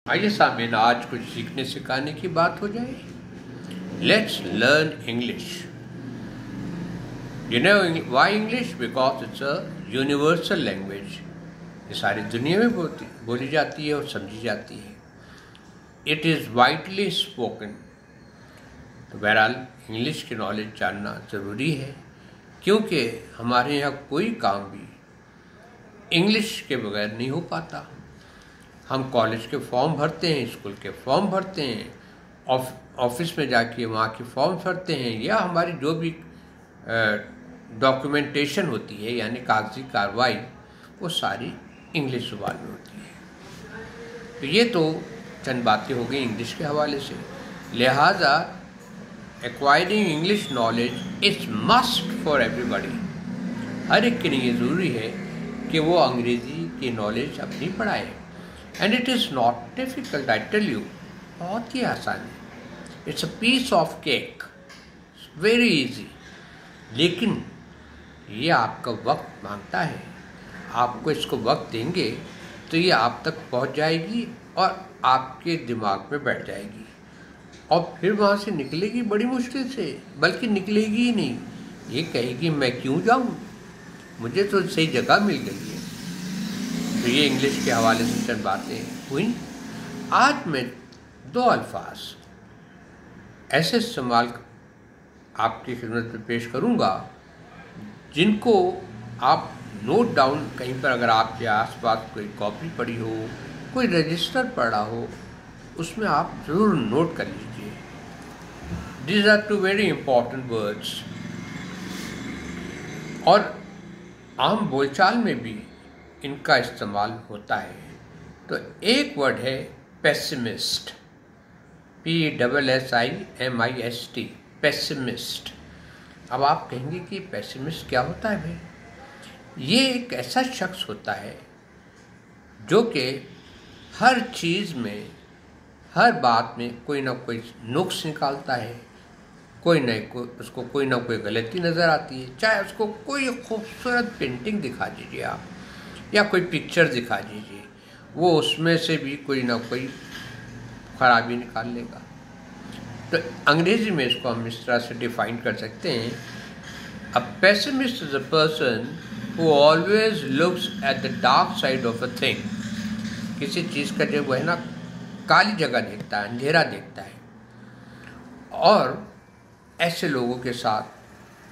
आइए सामने आज कुछ सीखने सिखाने की बात हो जाए। Let's learn English. You know why English? Because it's a universal language. ये सारी दुनिया में बोली जाती है और समझी जाती है। It is widely spoken. तो बहरहाल इंग्लिश की नॉलेज जानना ज़रूरी है, क्योंकि हमारे यहाँ कोई काम भी इंग्लिश के बगैर नहीं हो पाता। हम कॉलेज के फॉर्म भरते हैं, स्कूल के फॉर्म भरते हैं, ऑफिस में जाके वहाँ के फॉर्म भरते हैं, या हमारी जो भी डॉक्यूमेंटेशन होती है यानी कागजी कार्रवाई, वो सारी इंग्लिश ज़ुबान में होती है। तो ये तो चंद बातें हो गई इंग्लिश के हवाले से। लिहाजा acquiring English knowledge is must for everybody. हर एक के लिए ये ज़रूरी है कि वो अंग्रेज़ी की नॉलेज अपनी पढ़ाए। And it is not difficult, I tell you, बहुत ही आसान है। It's a piece of cake, very easy. लेकिन ये आपका वक्त मांगता है। आपको इसको वक्त देंगे तो ये आप तक पहुंच जाएगी और आपके दिमाग में बैठ जाएगी, और फिर वहाँ से निकलेगी बड़ी मुश्किल से, बल्कि निकलेगी ही नहीं। ये कहेगी मैं क्यों जाऊँ, मुझे तो सही जगह मिल गई है। तो ये इंग्लिश के हवाले से चंद बातें हुई। आज मैं दो अल्फाज ऐसे इस्तेमाल आपकी खिदमत में पेश करूँगा जिनको आप नोट डाउन कहीं पर, अगर आपके आसपास कोई कॉपी पड़ी हो, कोई रजिस्टर पड़ा हो, उसमें आप ज़रूर नोट कर लीजिए। These are two very important words। और आम बोलचाल में भी इनका इस्तेमाल होता है। तो एक वर्ड है पेसिमिस्ट, PSSIMIST, पेसिमिस्ट। अब आप कहेंगे कि पेसिमिस्ट क्या होता है भाई? ये एक ऐसा शख्स होता है जो कि हर चीज़ में, हर बात में कोई ना कोई नुक्स निकालता है, उसको कोई ना कोई गलती नज़र आती है। चाहे उसको कोई खूबसूरत पेंटिंग दिखा दीजिए आप, या कोई पिक्चर दिखा दीजिए, वो उसमें से भी कोई ना कोई खराबी निकाल लेगा। तो अंग्रेज़ी में इसको हम इस तरह से डिफ़ाइन कर सकते हैं, अ pessimist is a person who always looks at the dark side of a thing. किसी चीज़ का जो है ना काली जगह देखता है, अंधेरा देखता है, और ऐसे लोगों के साथ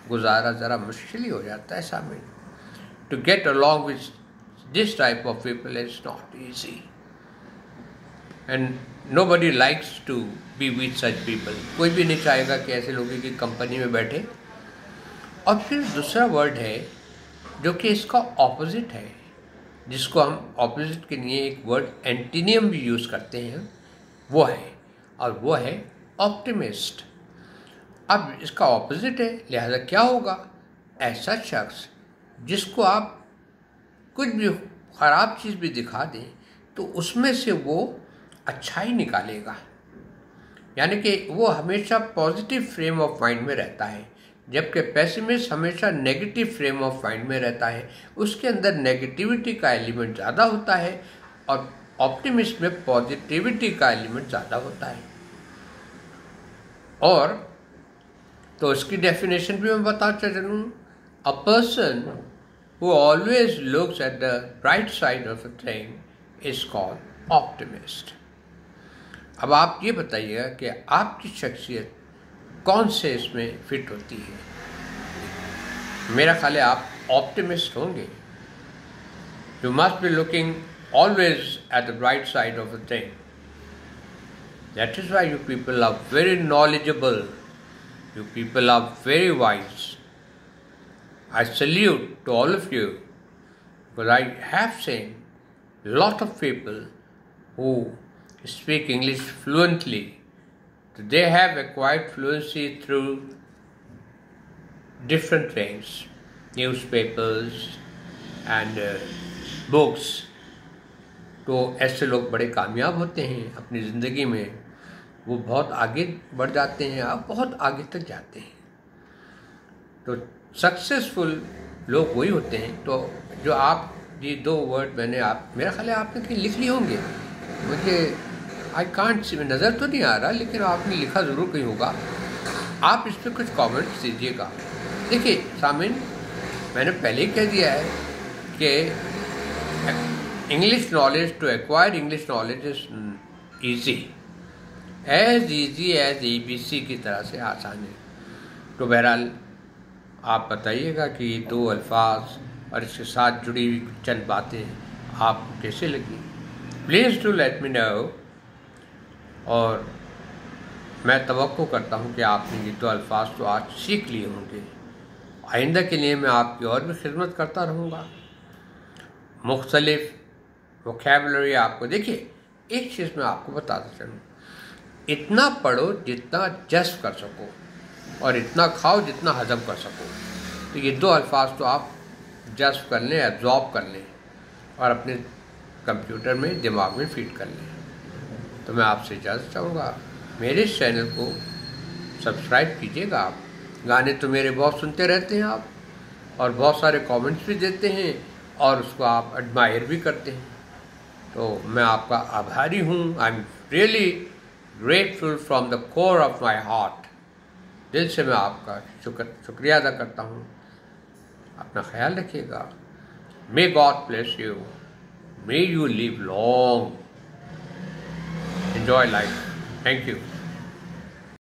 गुजारा ज़रा मुश्किल ही हो जाता है सामने। To get along with this type of people is not easy, and nobody likes to be with such people। कोई भी नहीं चाहेगा कि ऐसे लोगों की कंपनी में बैठे। और फिर दूसरा वर्ड है जो कि इसका ऑपोजिट है, जिसको हम ऑपोजिट के लिए एक वर्ड एंटीनियम भी यूज़ करते हैं, वो है ऑप्टिमिस्ट। अब इसका ऑपोजिट है, लिहाजा क्या होगा? ऐसा शख्स जिसको आप कुछ भी ख़राब चीज़ भी दिखा दें तो उसमें से वो अच्छा ही निकालेगा, यानी कि वो हमेशा पॉजिटिव फ्रेम ऑफ माइंड में रहता है, जबकि पेसिमिस्ट हमेशा नेगेटिव फ्रेम ऑफ माइंड में रहता है। उसके अंदर नेगेटिविटी का एलिमेंट ज़्यादा होता है और ऑप्टिमिस्ट में पॉजिटिविटी का एलिमेंट ज़्यादा होता है। और तो इसकी डेफिनेशन भी मैं बताता चलूँ, a person who always looks at the bright side of a thing is called optimist. अब आप ये बताइएगा कि आपकी शख्सियत कौन से इसमें फिट होती है? मेरा ख्याल है आप ऑप्टिमिस्ट होंगे। You must be looking always at the bright side of a thing. That is why you people are very knowledgeable, you people are very wise. I salute to all of you, because I have seen lot of people who speak English fluently. They have acquired fluency through different things, newspapers and books. तो ऐसे लोग बड़े कामयाब होते हैं अपनी ज़िंदगी में, वो बहुत आगे बढ़ जाते हैं और बहुत आगे तक जाते हैं। तो सक्सेसफुल लोग वही होते हैं। तो जो आप ये दो वर्ड मैंने मेरा ख्याल है आपने लिख लिए होंगे, मुझे आई कांट सी, नज़र तो नहीं आ रहा, लेकिन आपने लिखा ज़रूर कहीं होगा। आप इस पर कुछ कमेंट्स दीजिएगा। देखिए सामिन, मैंने पहले ही कह दिया है कि English knowledge, to acquire English knowledge is easy, as easy as ABC की तरह से आसान है। तो बहरहाल आप बताइएगा कि ये 2 अल्फाज और इसके साथ जुड़ी हुई चंद बातें आपको कैसे लगी। Please do let me know. और मैं तवक्को करता हूँ कि आपने ये 2 अल्फाज तो आज सीख लिए होंगे। आइंदा के लिए मैं आपकी और भी खिदमत करता रहूँगा। मुख्तलिफ वोकैबुलरी आपको, देखिए एक चीज़ मैं आपको बताता चलूँ, इतना पढ़ो जितना जज़्ब कर सको और इतना खाओ जितना हजम कर सको। तो ये 2 अल्फाज तो आप जज़्ब कर लें, एब्जॉर्ब कर लें और अपने कंप्यूटर में, दिमाग में फीड कर लें। तो मैं आपसे इजाज़त चाहूँगा, मेरे इस चैनल को सब्सक्राइब कीजिएगा। आप गाने तो मेरे बहुत सुनते रहते हैं आप, और बहुत सारे कमेंट्स भी देते हैं और उसको आप एडमायर भी करते हैं। तो मैं आपका आभारी हूँ। I am really grateful from the core of my heart. दिल से मैं आपका शुक्रिया अदा करता हूँ। अपना ख्याल रखिएगा। May God bless you, may you live long, enjoy life. Thank you.